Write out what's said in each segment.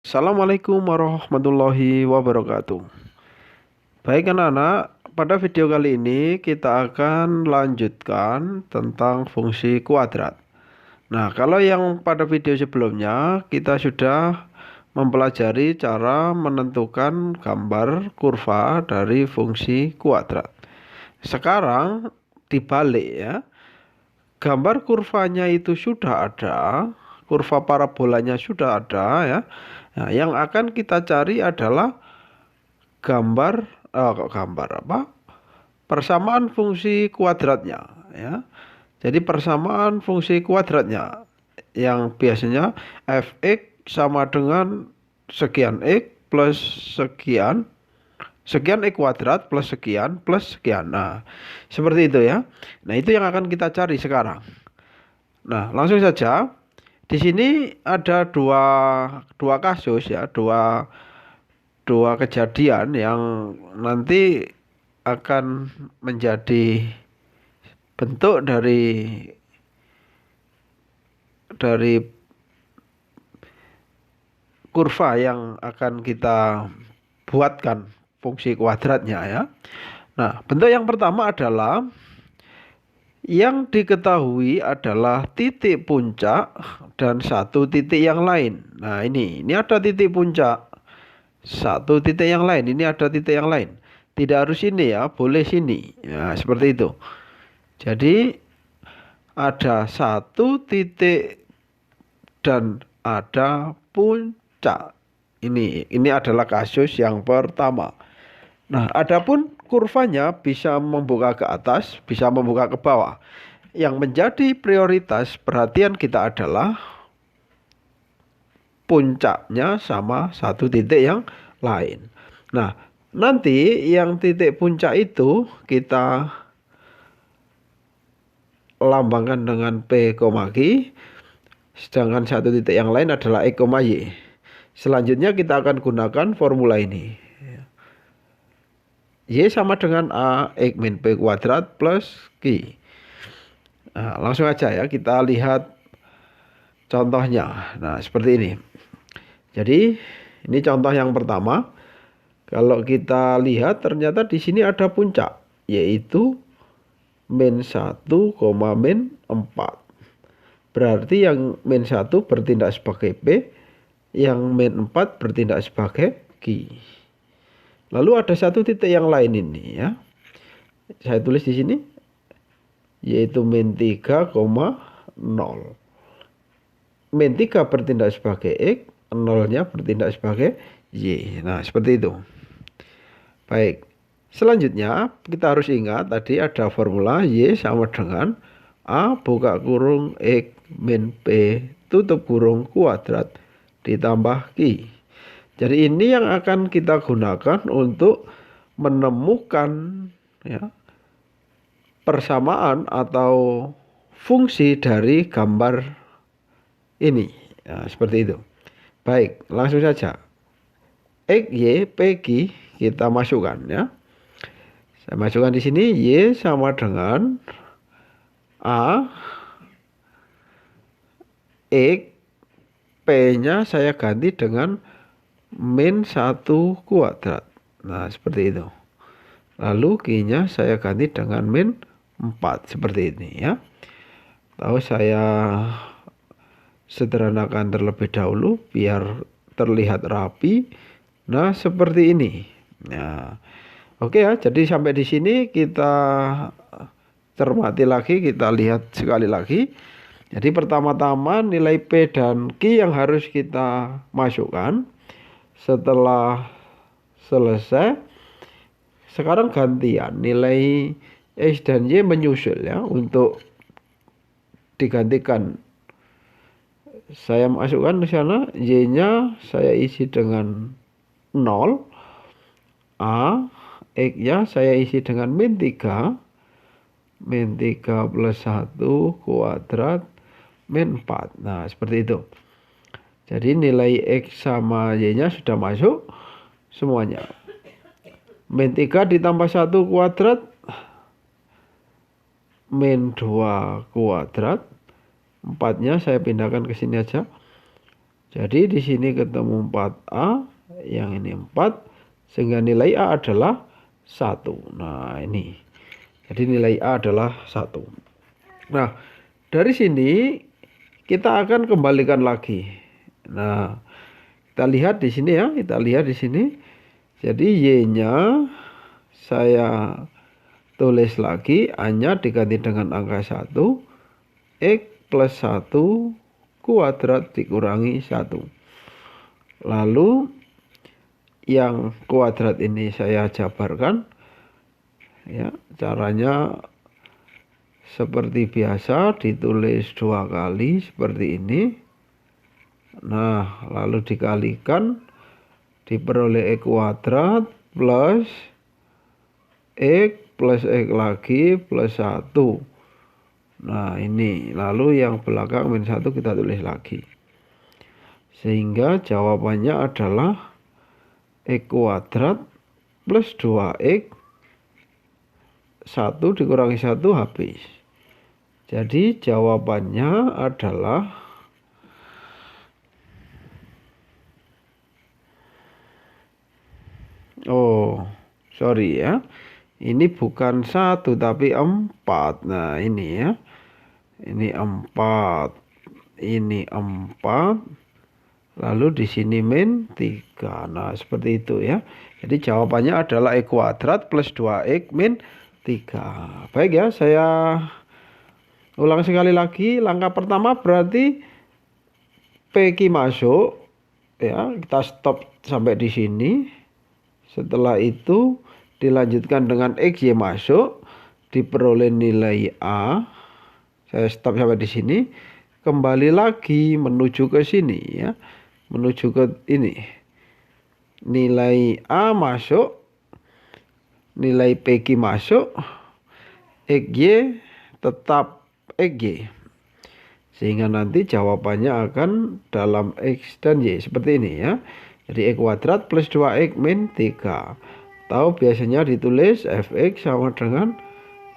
Assalamualaikum warahmatullahi wabarakatuh. Baik anak-anak, pada video kali ini kita akan lanjutkan tentang fungsi kuadrat. Nah, kalau yang pada video sebelumnya kita sudah mempelajari cara menentukan gambar kurva dari fungsi kuadrat. Sekarang dibalik ya. Gambar kurvanya itu sudah ada, kurva parabolanya sudah ada ya. Nah, yang akan kita cari adalah gambar gambar apa? Persamaan fungsi kuadratnya ya. Jadi persamaan fungsi kuadratnya yang biasanya fx sama dengan sekian x plus sekian sekian x kuadrat plus sekian. Nah, seperti itu ya. Nah, itu yang akan kita cari sekarang. Nah, langsung saja. Di sini ada dua kasus ya, dua kejadian yang nanti akan menjadi bentuk dari kurva yang akan kita buatkan fungsi kuadratnya ya. Nah, bentuk yang pertama adalah yang diketahui adalah titik puncak dan satu titik yang lain. Nah, ini ada titik puncak, satu titik yang lain, ini ada titik yang lain. Tidak harus ini ya, boleh sini. Nah, seperti itu. Jadi ada satu titik dan ada puncak. Ini adalah kasus yang pertama. Nah, adapun kurvanya bisa membuka ke atas, bisa membuka ke bawah. Yang menjadi prioritas perhatian kita adalah puncaknya sama satu titik yang lain. Nah, nanti yang titik puncak itu kita lambangkan dengan P, Q, sedangkan satu titik yang lain adalah X, Y. Selanjutnya kita akan gunakan formula ini. Y sama dengan A X min P kuadrat plus Q. Nah, langsung aja ya kita lihat contohnya. Nah, seperti ini. Jadi, ini contoh yang pertama. Kalau kita lihat ternyata di sini ada puncak, yaitu min 1, min 4. Berarti yang min 1 bertindak sebagai P, yang min 4 bertindak sebagai Q. Lalu ada satu titik yang lain ini ya. Saya tulis di sini, yaitu min 3, 0. Min 3 bertindak sebagai X, 0-nya bertindak sebagai Y. Nah, seperti itu. Baik. Selanjutnya, kita harus ingat tadi ada formula Y sama dengan A buka kurung X min P tutup kurung kuadrat ditambah Q. Jadi ini yang akan kita gunakan untuk menemukan ya, persamaan atau fungsi dari gambar ini. Ya, seperti itu. Baik, langsung saja. X, Y, P, Q kita masukkan ya. Saya masukkan di sini Y sama dengan A X, P-nya saya ganti dengan min 1 kuadrat. Nah, seperti itu. Lalu Q-nya saya ganti dengan min 4. Seperti ini ya. Lalu saya sederhanakan terlebih dahulu biar terlihat rapi. Nah, seperti ini. Nah, oke ya. Jadi sampai di sini kita cermati lagi, kita lihat sekali lagi. Jadi pertama-tama nilai P dan Q yang harus kita masukkan. Setelah selesai, sekarang gantian nilai X dan Y menyusul ya untuk digantikan. Saya masukkan ke sana, Y-nya saya isi dengan 0, A, X-nya saya isi dengan min 3 plus 1 kuadrat min 4. Nah, seperti itu. Jadi nilai X sama Y-nya sudah masuk semuanya. Min 3 ditambah 1 kuadrat, min 2 kuadrat. 4-nya saya pindahkan ke sini aja. Jadi di sini ketemu 4A, yang ini 4, sehingga nilai A adalah 1. Nah, ini. Jadi nilai A adalah 1. Nah, dari sini kita akan kembalikan lagi. Nah, kita lihat di sini ya, kita lihat di sini. Jadi Y-nya saya tulis lagi, A-nya diganti dengan angka 1, X plus 1 kuadrat dikurangi 1. Lalu yang kuadrat ini saya jabarkan. Ya, caranya seperti biasa, ditulis 2 kali seperti ini. Nah, lalu dikalikan, diperoleh X kuadrat plus X lagi plus 1. Nah, ini. Lalu yang belakang min 1 kita tulis lagi. Sehingga jawabannya adalah X kuadrat plus 2X, 1 dikurangi 1 habis. Jadi jawabannya adalah sorry ya. Ini bukan 1 tapi 4. Nah, ini ya. Ini 4. Ini 4. Lalu di sini min 3. Nah, seperti itu ya. Jadi jawabannya adalah X kuadrat plus 2X min 3. Baik ya, saya ulang sekali lagi. Langkah pertama berarti PQ masuk. Ya, kita stop sampai di sini. Setelah itu dilanjutkan dengan XY masuk, diperoleh nilai A. Saya stop sampai di sini. Kembali lagi menuju ke sini ya. Menuju ke ini. Nilai A masuk, nilai PQ masuk, XY tetap XY. Sehingga nanti jawabannya akan dalam X dan Y seperti ini ya. Jadi X kuadrat plus 2X min 3. Tahu biasanya ditulis Fx sama dengan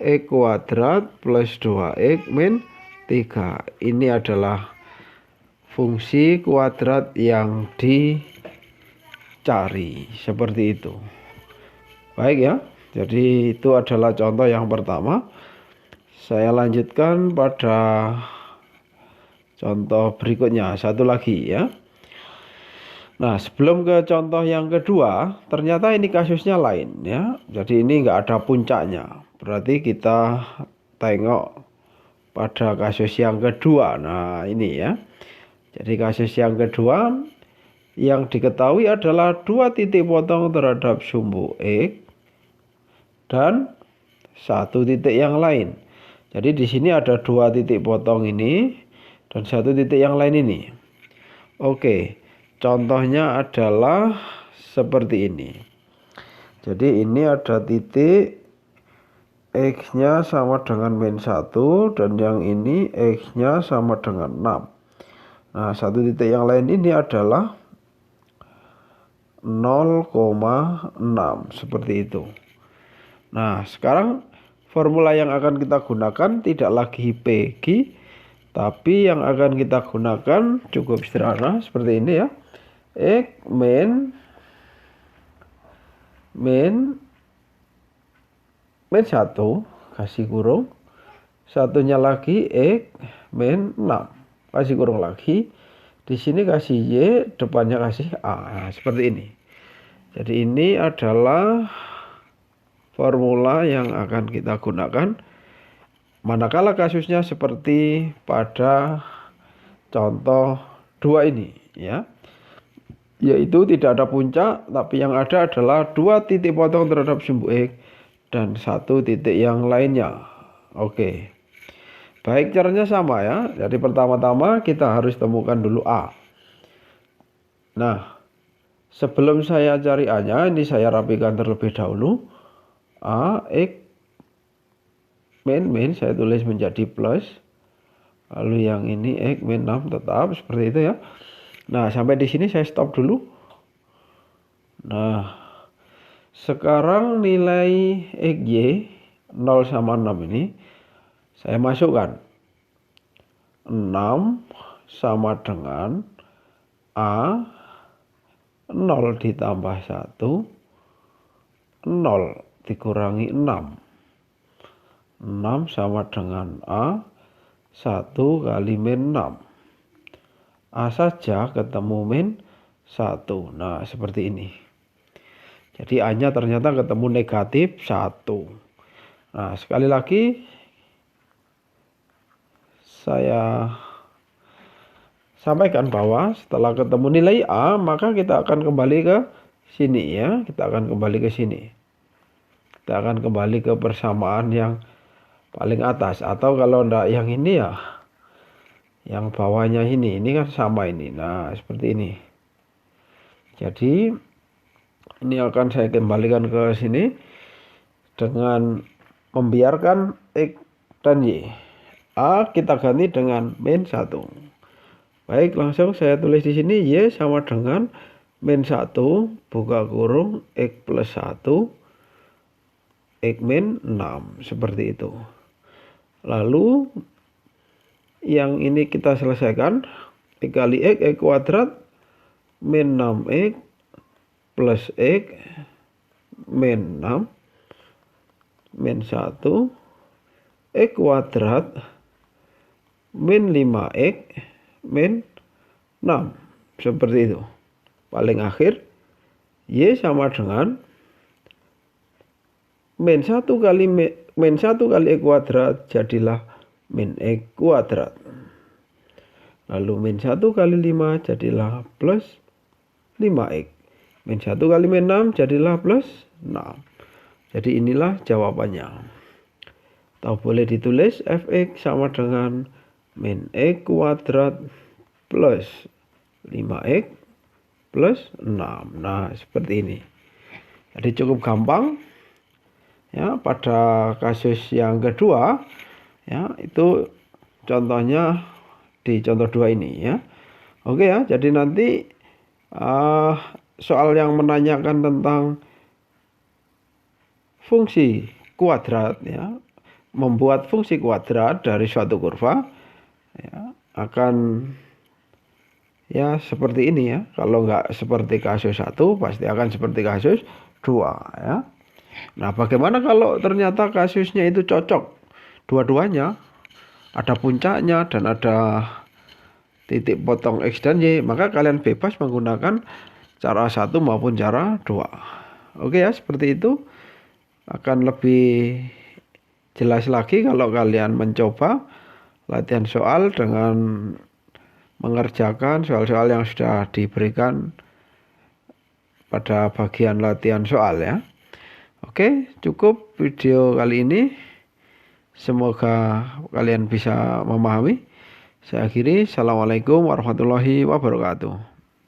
X kuadrat plus 2X min 3. Ini adalah fungsi kuadrat yang dicari. Seperti itu. Baik ya. Jadi itu adalah contoh yang pertama. Saya lanjutkan pada contoh berikutnya. Satu lagi ya. Nah, sebelum ke contoh yang kedua, ternyata ini kasusnya lain ya. Jadi ini nggak ada puncaknya. Berarti kita tengok pada kasus yang kedua. Nah, ini ya. Jadi kasus yang kedua, yang diketahui adalah 2 titik potong terhadap sumbu X dan 1 titik yang lain. Jadi di sini ada 2 titik potong ini dan 1 titik yang lain ini. Oke. Contohnya adalah seperti ini. Jadi ini ada titik X-nya sama dengan min 1 dan yang ini X-nya sama dengan 6. Nah, 1 titik yang lain ini adalah 0,6 seperti itu. Nah, sekarang formula yang akan kita gunakan tidak lagi PQ, tapi yang akan kita gunakan cukup sederhana seperti ini ya. X min 1 kasih kurung, satunya lagi X min 6 kasih kurung lagi. Di sini kasih Y, depannya kasih A. Nah, seperti ini. Jadi ini adalah formula yang akan kita gunakan manakala kasusnya seperti pada contoh 2 ini ya. Yaitu tidak ada puncak, tapi yang ada adalah 2 titik potong terhadap sumbu X dan 1 titik yang lainnya. Oke. Baik, caranya sama ya. Jadi pertama-tama kita harus temukan dulu A. Nah, sebelum saya cari A-nya, ini saya rapikan terlebih dahulu. A, X, min, saya tulis menjadi plus. Lalu yang ini X min 6 tetap seperti itu ya. Nah, sampai di sini saya stop dulu. Nah, sekarang nilai XY 0 sama 6 ini saya masukkan. 6 sama dengan A 0 ditambah 1, 0 dikurangi 6. 6 sama dengan A 1 kali min 6. A saja ketemu min 1. Nah, seperti ini. Jadi A-nya ternyata ketemu negatif 1. Nah, sekali lagi saya sampaikan bahwa setelah ketemu nilai A, maka kita akan kembali ke sini ya. Kita akan kembali ke sini. Kita akan kembali ke persamaan yang paling atas. Atau kalau enggak yang ini ya, yang bawahnya ini kan sama ini. Nah, seperti ini. Jadi, ini akan saya kembalikan ke sini dengan membiarkan X dan Y. A kita ganti dengan min 1. Baik, langsung saya tulis di sini Y sama dengan min 1 buka kurung X plus 1 X min 6. Seperti itu. Lalu yang ini kita selesaikan. X kali X kuadrat min 6X plus X min 6 min 1 X kuadrat min 5X min 6. Seperti itu. Paling akhir Y sama dengan min 1 kali X kuadrat jadilah min X kuadrat. Lalu min 1 kali 5 jadilah plus 5X. Min 1 kali min 6 jadilah plus 6. Jadi inilah jawabannya. Atau boleh ditulis Fx sama dengan min X kuadrat plus 5X plus 6. Nah, seperti ini. Jadi cukup gampang. Ya, pada kasus yang kedua, ya, itu contohnya di contoh 2 ini ya. Oke ya, jadi nanti soal yang menanyakan tentang fungsi kuadrat ya, membuat fungsi kuadrat dari suatu kurva ya, akan ya seperti ini ya. Kalau nggak seperti kasus 1 pasti akan seperti kasus 2 ya. Nah, bagaimana kalau ternyata kasusnya itu cocok dua-duanya, ada puncaknya dan ada titik potong X dan Y, maka kalian bebas menggunakan cara 1 maupun cara 2. Oke ya, seperti itu. Akan lebih jelas lagi kalau kalian mencoba latihan soal dengan mengerjakan soal-soal yang sudah diberikan pada bagian latihan soal ya. Oke, cukup video kali ini. Semoga kalian bisa memahami. Saya akhiri. Assalamualaikum warahmatullahi wabarakatuh.